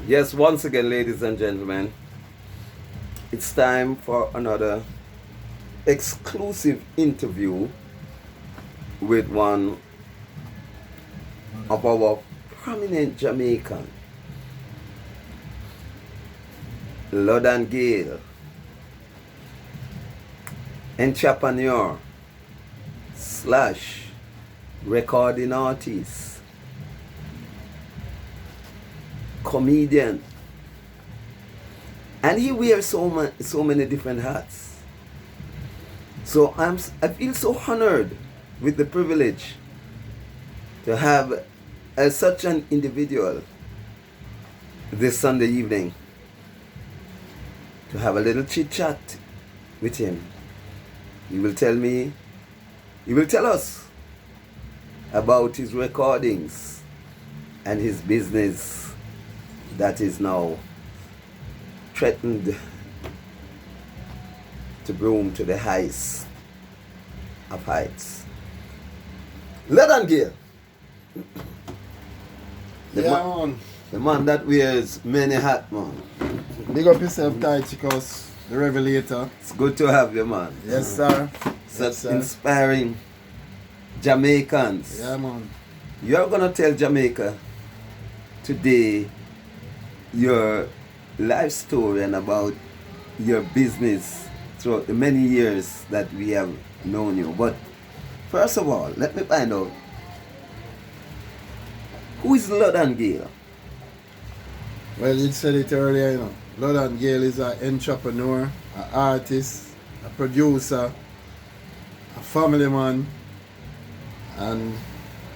Yes, once again, ladies and gentlemen, it's time for another exclusive interview with one of our prominent Jamaican, Lord and Gale, entrepreneur slash recording artist, comedian, and he wears so many different hats. So I feel so honored with the privilege to have such an individual this Sunday evening, to have a little chit chat with him. He will tell us about his recordings and his business that is now threatened to bloom to the heights of heights. Let on Gale. The man that wears many hats, man. Big up yourself, Tychicus the Revelator. It's good to have you, man. Yes, sir. Such Yes, sir. inspiring Jamaicans. Yeah, man. You're gonna tell Jamaica today your life story and about your business throughout the many years that we have known you. But first of all, let me find out, who is Lord and Gale? Well, you said it earlier, Lord and Gale is an entrepreneur, an artist, a producer, a family man, and,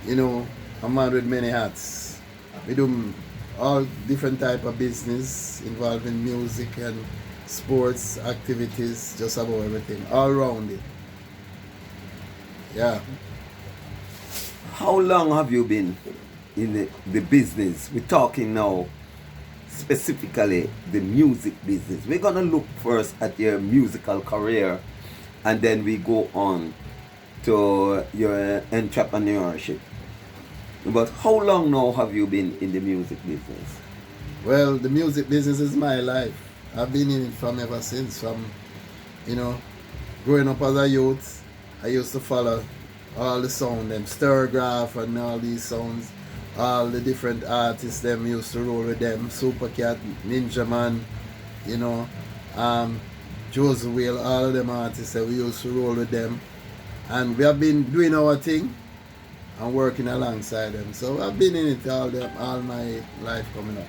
a man with many hats. We do all different type of business involving music and sports activities, just about everything, all around it. Yeah. How long have you been in the business? We're talking now specifically the music business. We're gonna look first at your musical career and then we go on to your entrepreneurship. But how long now have you been in the music business? Well, the music business is my life. I've been in it from ever since. Growing up as a youth, I used to follow all the sound, them Sturgraph and all these sounds, all the different artists, them used to roll with them, Supercat, Ninja Man, Joseph Whale, all of them artists that we used to roll with them. And we have been doing our thing and working alongside them. So I've been in it all my life coming up.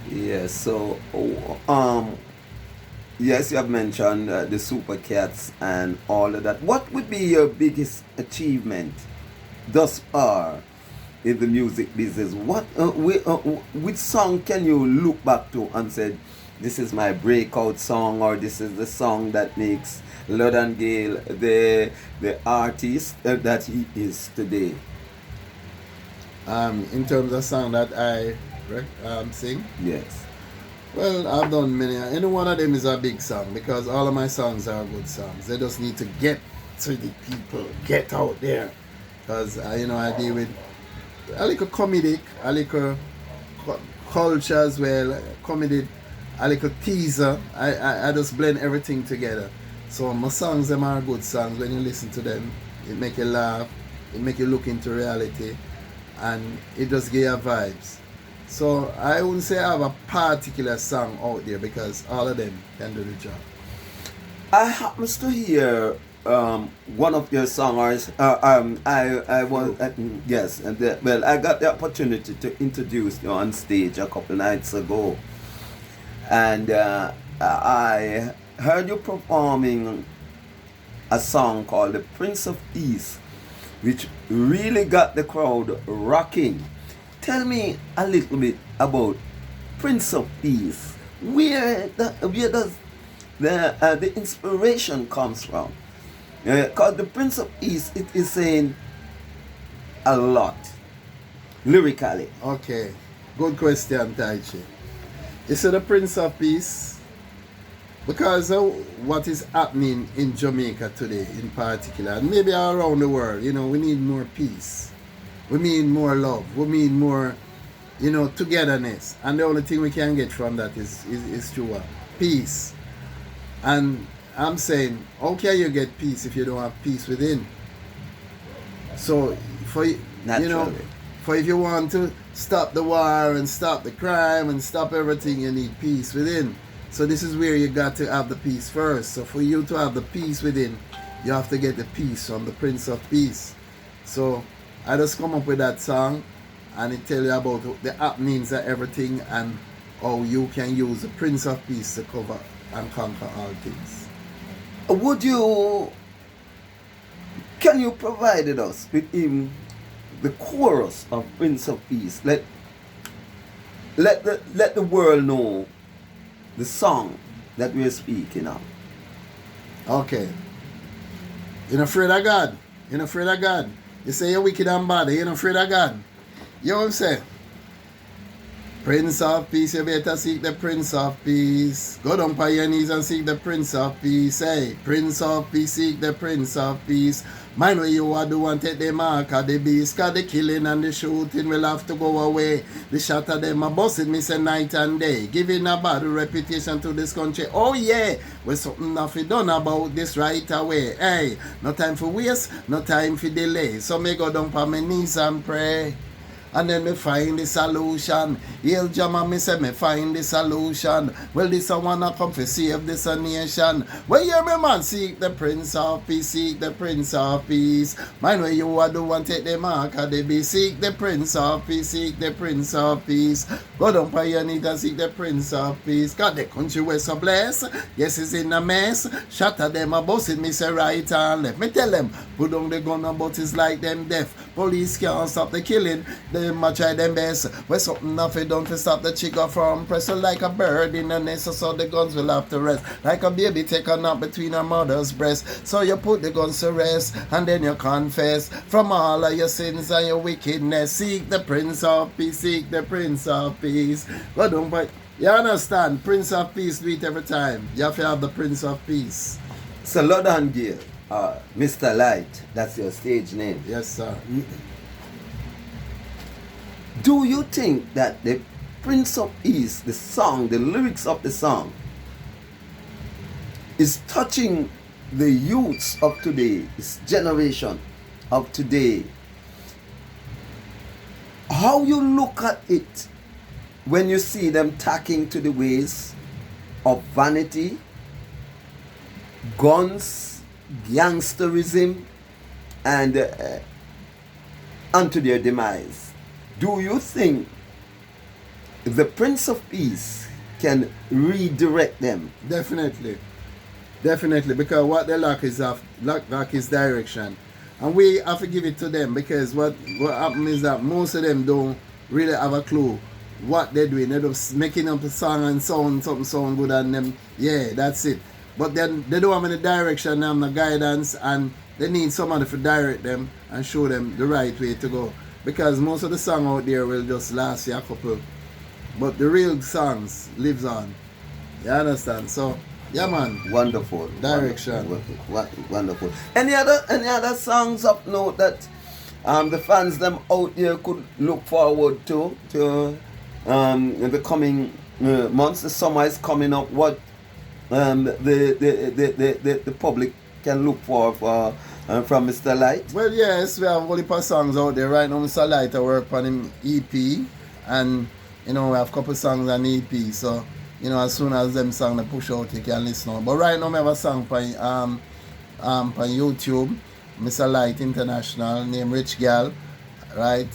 Yes, so yes, you have mentioned the Super Cats and all of that. What would be your biggest achievement thus far in the music business? Which song can you look back to and say, this is my breakout song, or this is the song that makes Lord and Gale the artist that he is today? In terms of song that I sing, Yes. well, I've done many. Any one of them is a big song because all of my songs are good songs. They just need to get to the people, get out there. Because, I deal with a little comedic, a little culture as well, comedy, a little teaser. I just blend everything together. So my songs, them are good songs. When you listen to them, it make you laugh, it make you look into reality, and it just give you vibes. So I wouldn't say I have a particular song out there because all of them can do the job. I happens to hear one of your songs. I was yes, and well, I got the opportunity to introduce you on stage a couple nights ago, and I heard you performing a song called "The Prince of Peace," which really got the crowd rocking. Tell me a little bit about Prince of Peace. Where does the inspiration comes from? Because the Prince of Peace, it is saying a lot lyrically. Okay, good question, Taichi. You see the Prince of Peace, because of what is happening in Jamaica today in particular, and maybe around the world, we need more peace. We need more love. We need more togetherness. And the only thing we can get from that is through what? Peace. And I'm saying, how can you get peace if you don't have peace within? So, for Naturally. for if you want to stop the war and stop the crime and stop everything, you need peace within. So this is where you got to have the peace first. So for you to have the peace within, you have to get the peace from the Prince of Peace. So I just come up with that song, and it tell you about the happenings of everything and how you can use the Prince of Peace to cover and conquer all things. Can you provide us with the chorus of Prince of Peace? Let the world know the song that we're speaking of. Okay. You're not afraid of God. You're not afraid of God. You say you're wicked and bad. You're not afraid of God. You know what I'm saying? Prince of Peace, you better seek the Prince of Peace. Go down on your knees and seek the Prince of Peace. Hey, Prince of Peace, seek the Prince of Peace. Mind what you are do and take the mark of the beast. Cause the killing and the shooting will have to go away. The shot of them a busting me say night and day. Giving a bad reputation to this country. Oh yeah, well something nothing done about this right away. Hey, no time for waste, no time for delay. So me go down on my knees and pray. And then me find the solution. Hail Jama, me say me find the solution. Well, this I wanna come for save this a nation. Well, hear me man, seek the Prince of Peace, seek the Prince of Peace. Mind where you are do want take the mark of the beast. Seek the Prince of Peace, seek the Prince of Peace. Go down by your knees and seek the Prince of Peace. God, the country was so blessed. Yes, it's in a mess. Shatter them a bus it me say right and left. Me tell them, put down the gun about it's like them deaf. Police can't stop the killing. Them a try them best. Where something nothing done to stop the chicken from pressing like a bird in the nest, so the guns will have to rest. Like a baby take a nap between her mother's breast. So you put the guns to rest and then you confess from all of your sins and your wickedness. Seek the Prince of Peace, seek the Prince of Peace. Go down, but you understand, Prince of Peace do it every time. You have to have the Prince of Peace. So Lord and Gil, Mr. Lyte, that's your stage name. Yes, sir. Do you think that the Prince of Peace, the song, the lyrics of the song, is touching the youths of today, this generation of today? How you look at it when you see them tacking to the ways of vanity, guns, gangsterism, and unto their demise? Do you think the Prince of Peace can redirect them? Definitely. Definitely, because what they lack is direction. And we have to give it to them, because what happens is that most of them don't really have a clue what they're doing. They're just making up a song and something sound good, and them, yeah, that's it. But then they don't have any direction and no guidance, and they need somebody to direct them and show them the right way to go. Because most of the song out there will just last you a couple, but the real songs lives on. You understand? So, yeah, man. Wonderful. Direction. Wonderful. Any other songs of note that the fans them out there could look forward to in the coming months? The summer is coming up. What the public can look for from Mr. Lyte? Well, yes, we have a heap of songs out there. Right now, Mr. Lyte work on him EP, and we have a couple songs on EP. So, as soon as them songs they push out, you can listen on. But right now, we have a song on YouTube, Mr. Lyte International, named Rich Gal, right?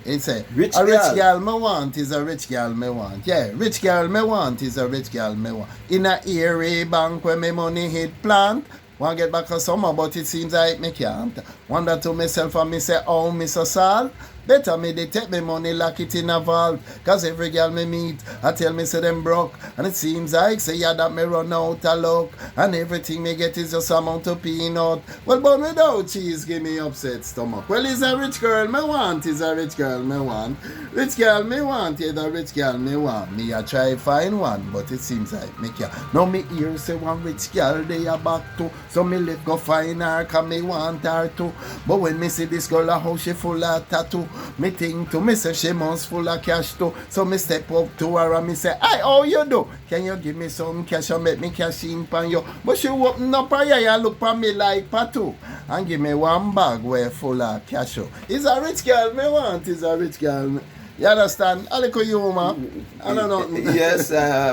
It's a rich girl me want is a rich girl me want. Yeah, rich girl me want is a rich girl me want. In a eerie bank where me money hit plant. Want get back a summer, but it seems like me can't. Wonder to myself and me say, oh, Mr. Sal, better me they take me money, lock it in a vault. Cause every girl me meet, I tell me say them broke. And it seems like say yeah that me run out of luck. And everything me get is just amount of peanut. Well, but without cheese give me upset stomach. Well, is a rich girl me want, is a rich girl me want. Rich girl me want, yeah, the rich girl me want. Me I try find one, but it seems like me can't. Now me hear say one rich girl they a back to. So me let go find her, cause me want her too. But when me see this girl, how she full of tattoo. Me think to me say she must full of cash too. So me step up to her and me say, "Hey, how you do? Can you give me some cash and make me cash in pan you?" But she open up her eye and look at me like Patu and give me one bag where full of cash. It's a rich girl me want. It's a rich girl. You understand? A little humor. I don't know. Yes,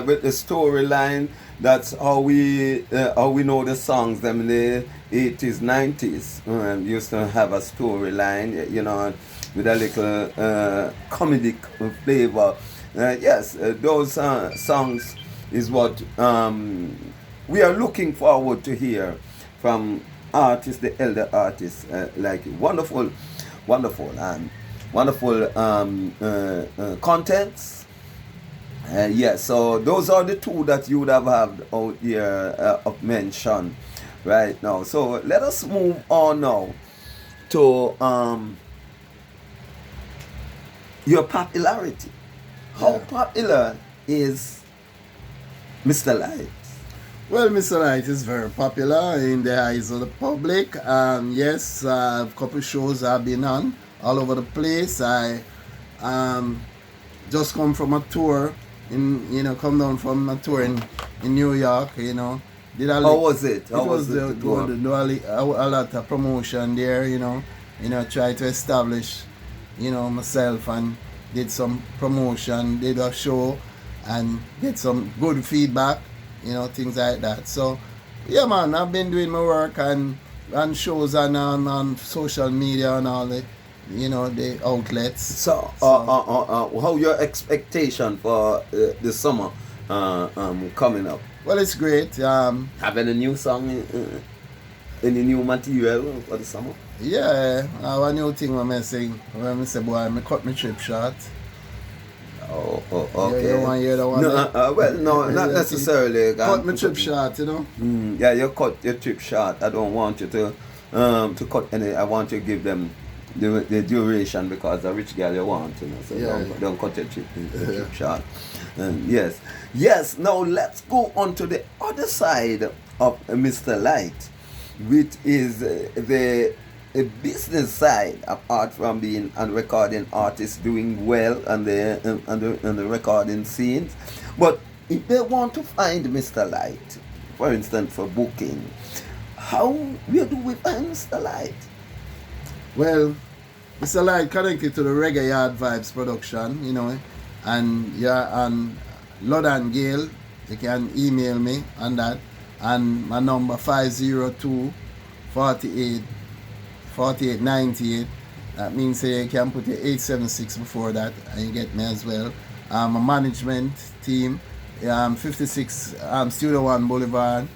with the storyline, that's how we know the songs them in the 80s, 90s. Used to have a storyline, you know, with a little comedic flavor. Yes, those songs is what we are looking forward to hear from artists, the elder artists, like wonderful contents. Yes, so those are the two that you would have had out here of mention right now. So let us move on now to your popularity. How popular is Mr. Lyte? Well, Mr. Lyte is very popular in the eyes of the public. Yes, a couple shows I've been on all over the place. I just come from a tour come down from a tour in New York, How was it? How was it? A lot of promotion there, try to establish, myself and did some promotion, did a show and get some good feedback, things like that. So, yeah, man, I've been doing my work and shows on social media and all the the outlets. So, how your expectation for the summer coming up? Well, it's great. Have any new song, any new material for the summer? Yeah, I have a new thing when I say, boy, I cut my trip short. Oh, okay. You want to hear the one? No, well, no, not necessarily. Cut my trip short, Yeah, you cut your trip short. I don't want you to cut any. I want you to give them the duration because a rich girl you want, So don't cut your trip short. Yes. Now let's go on to the other side of Mr. Lyte, which is the business side. Apart from being a recording artist, doing well on the recording scenes, but if they want to find Mr. Lyte, for instance, for booking, where do we find Mr. Lyte? Well, Mr. Lyte connected to the Reggae Yard Vibes production, and you're on Lord & Gale. You can email me on that. And my number 502 48 98. That means you can put your 876 before that and you get me as well. My management team, 56 Studio One Boulevard,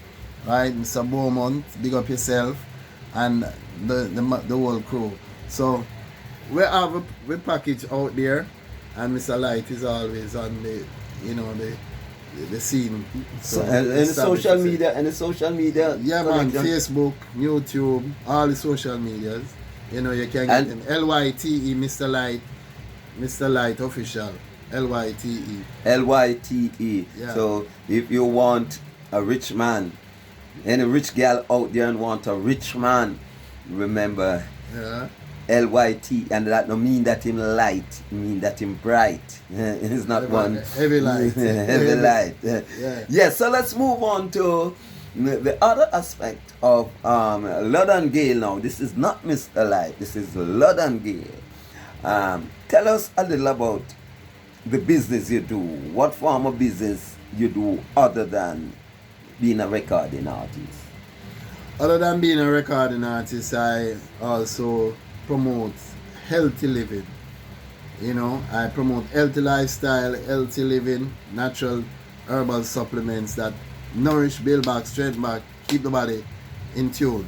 right? Mr. Beaumont, big up yourself, and the whole crew. So we have a package out there, and Mr. Lyte is always on the scene. So and the social media. Yeah, man. Facebook, YouTube, all the social medias. You can get them. Lyte, Mr. Lyte official. Lyte. Yeah. So if you want a rich man, any rich girl out there and want a rich man, remember. Yeah. Lyte, and that don't mean that him light, it mean that him bright. It's not heavy light. Heavy light. Yeah. So let's move on to the other aspect of Lord & Gale now. This is not Mr. Lyte, this is Lord & Gale. Tell us a little about the business you do. What form of business you do other than being a recording artist? Other than being a recording artist, I also promote healthy living. I promote healthy lifestyle, healthy living, natural herbal supplements that nourish, build back, strengthen back, keep the body in tune.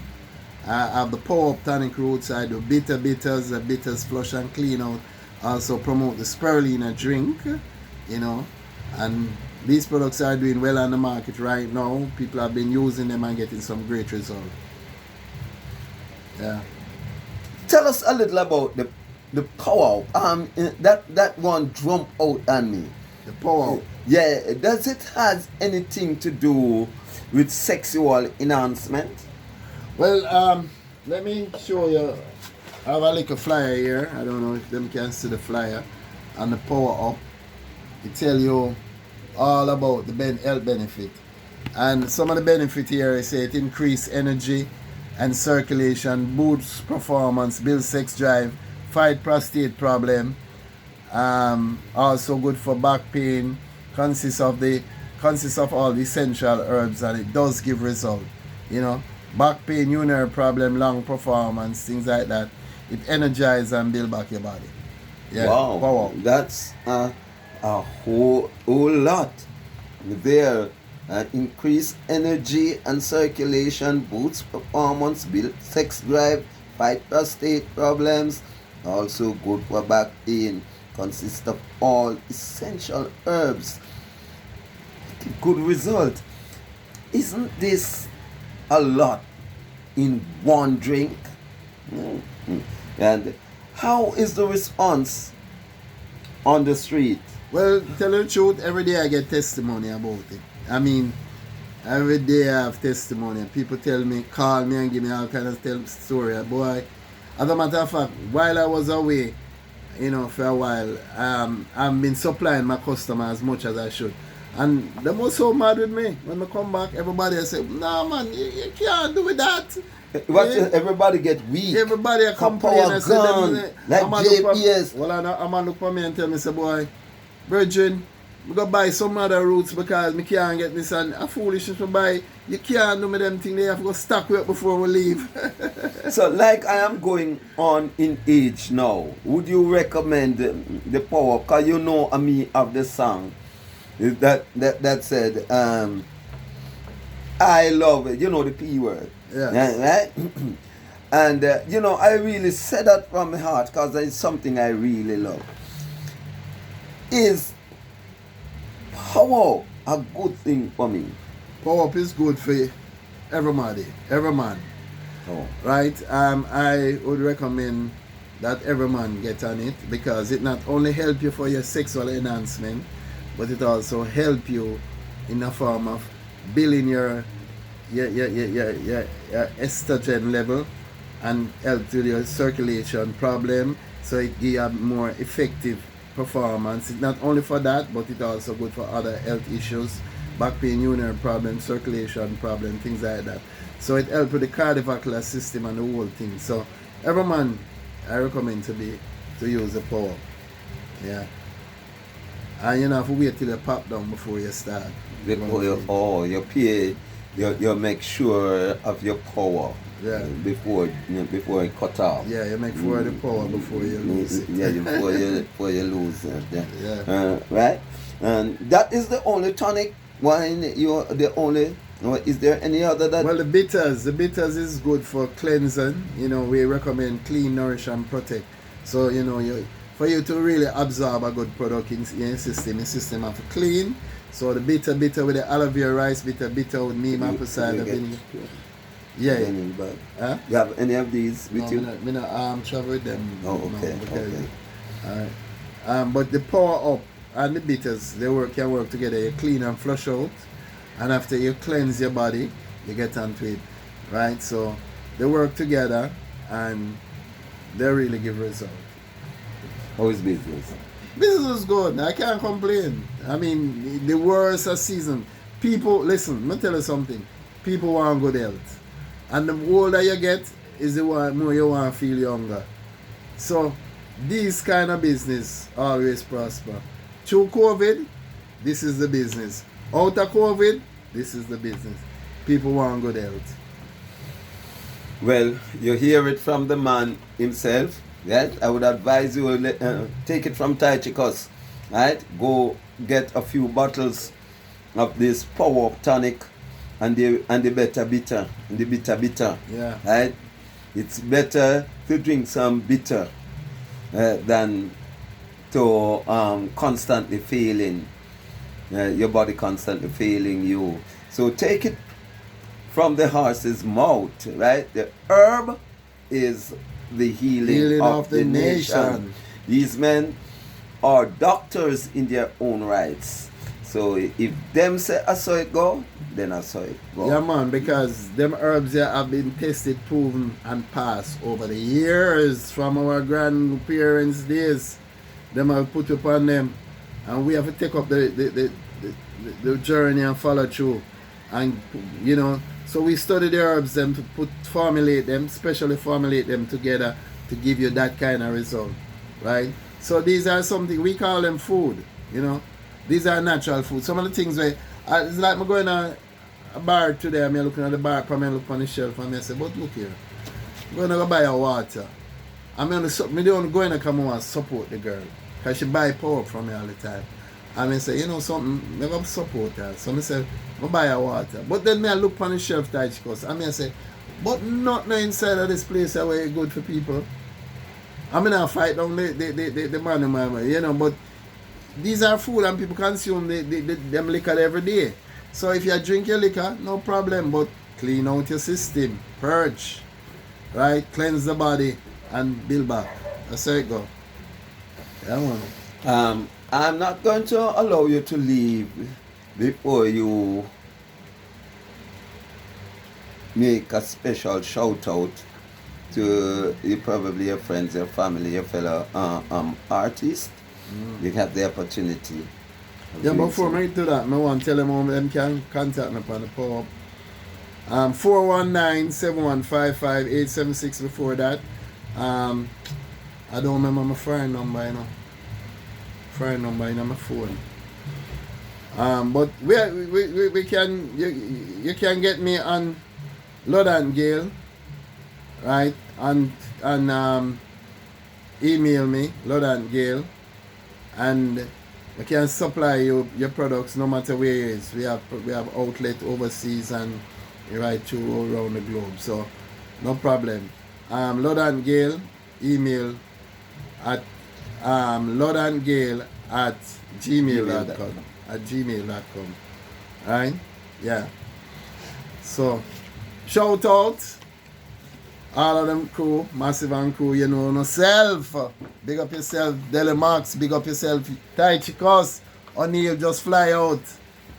I have the Power Up Tonic Roots. I do bitters, the bitters flush and clean out. Also promote the spirulina drink, and these products are doing well on the market right now. People have been using them and getting some great results. Yeah. Tell us a little about the Power Up. That one jumped out on me. The Power Up. Yeah. Does it have anything to do with sexual enhancement? Well, let me show you I have a little flyer here. I don't know if them can see the flyer. And the power up. It tell you all about the health benefit. And some of the benefit here is say it increase energy and circulation, boosts performance, builds sex drive, fight prostate problem. Also good for back pain. Consists of all the essential herbs, and it does give result. You know, back pain, urinary problem, lung performance, things like that. It energizes and build back your body. Yeah. Wow, Power. that's a whole lot there. Increase energy and circulation, boosts performance, build sex drive, fight prostate problems, also good for back pain, consists of all essential herbs. Good result. Isn't this a lot in one drink? And how is the response on the street? Well, tell you the truth, every day I get testimony about it. I mean, every day I have testimony. People tell me, call me and give me all kind of story. Boy, as a matter of fact, while I was away, for a while, I've been supplying my customer as much as I should. And they were so mad with me. When I come back, everybody say, "No man, you can't do that." Everybody get weak. Everybody complain and say, like JPS. Well, I'm look for me and tell me, say, boy, Virgin, we go buy some other roots because me can't get this, and a foolishness to buy. You can't do me them thing. They have to go stock with before we leave. So, like I am going on in age now, would you recommend the power? Because you know me of the song that said, I love it. You know the P word. Yes. Right? And, I really said that from my heart because it's something I really love. Is power a good thing for me? Power up is good for everybody, every man. Oh. Right? I would recommend that every man get on it because it not only help you for your sexual enhancement, but it also help you in the form of building your estrogen level and help with your circulation problem, so it give you more effective performance. It's not only for that, but it's also good for other health issues, back pain, urinary problem, circulation problem, things like that. So it helps with the cardiovascular system and the whole thing. So every man, I recommend to use the power. Yeah. And you have to wait till you pop down before you start. Before you make sure of your power. Yeah. Before it cut off. Yeah, you make sure the power before you lose it. Yeah, before you lose it. Yeah. Right? And that is the only tonic wine. You're the only. Is there any other that? Well, the bitters is good for cleansing. We recommend clean, nourish, and protect. So for you to really absorb a good product in your system have to clean. So the bitter with the aloe vera rice bitter with neem apple cider vinegar. Yeah. Huh? You have any of these with you? Me not travel with them. Oh, okay. Alright. But the power up and the bitters, they can work together. You clean and flush out, and after you cleanse your body, you get onto it. Right? So they work together and they really give results. How is business? Business is good. I can't complain. I mean, the worst of season. People, listen, let me tell you something. People want good health. And the older you get, is the more you want to feel younger. So, this kind of business always prosper. Through COVID, this is the business. Out of COVID, this is the business. People want good health. Well, you hear it from the man himself. Right? I would advise you take it from Tychicus. Right? Go get a few bottles of this power up tonic and the bitter. Yeah. Right? It's better to drink some bitter than to constantly failing your body constantly failing you. So take it from the horse's mouth. Right? The herb is the healing of the nation. These men are doctors in their own rights. So if them say I saw it go, then I saw it go. Yeah, man, because them herbs here have been tested, proven, and passed over the years from our grandparents' days. Them have put upon them, and we have to take up the journey and follow through. And you know, so we study the herbs them to formulate them, specially formulate them together to give you that kind of result, right? So these are something we call them food, you know. These are natural food. Some of the things where it's like I'm going to a bar today, I'm looking at the bar, I'm looking on the shelf, and I say, but look here, I'm going to go buy a water. I don't go in and come and support the girl, because she buy power from me all the time. And I say, you know something, I'm going to support her. So I say, I buy a water. But then I look on the shelf, Tychicus, and I say, but nothing inside of this place is very good for people. I'm going to fight down the man, you know, but these are food and people consume them liquor every day. So if you drink your liquor, no problem, but clean out your system, purge, right? Cleanse the body and build back. That's how it go. Yeah, man. I'm not going to allow you to leave before you make a special shout out to probably your friends, your family, your fellow artists. You have the opportunity. Yeah, before I do that, I want to tell them how them can contact me upon the pop. 419-715-5876 before that. I don't remember my phone number, you know. Phone number in my phone. But we can you can get me on Lyte and Gale, right? And email me Lyte and Gale, and we can supply you your products no matter where it is. We have outlet overseas and right through around the globe, so no problem. Lyte and Gale, email at lyteandgale@gmail.com. @gmail.com. Right? Yeah. So shout out all of them crew, Massive and crew, you know yourself. Big up yourself, Dele Max, big up yourself, Tychicus, O'Neil just fly out.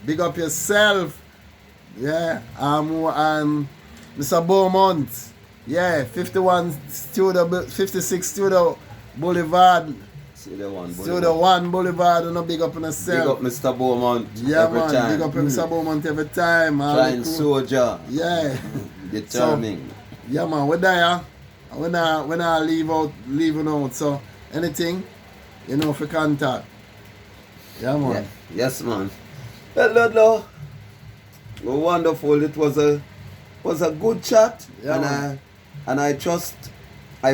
Big up yourself. Yeah. Mr. Beaumont. Yeah, 56 Studio Boulevard. Studio 1 Boulevard, and big up on yourself. Big up Mr. Beaumont. Yeah, every man. time. Big up Mr. Beaumont every time. Trying soldier. Yeah. Determining. So, yeah, man. We're there. When I leaving out. So anything, you know, for contact. Yeah, man. Yeah. Yes, man. Well, Ludlow, wonderful. It was a good chat, Yeah, and I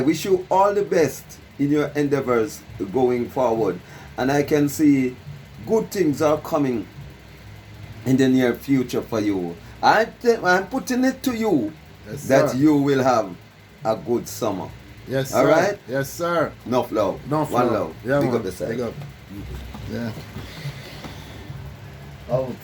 wish you all the best in your endeavors going forward, and I can see good things are coming in the near future for you. I'm putting it to you, yes, that sir. you will have a good summer. Yes, all sir. right? Yes, sir. Enough love. Enough One love. love. Yeah, Big man. up yourself. Big up. Yeah. Out.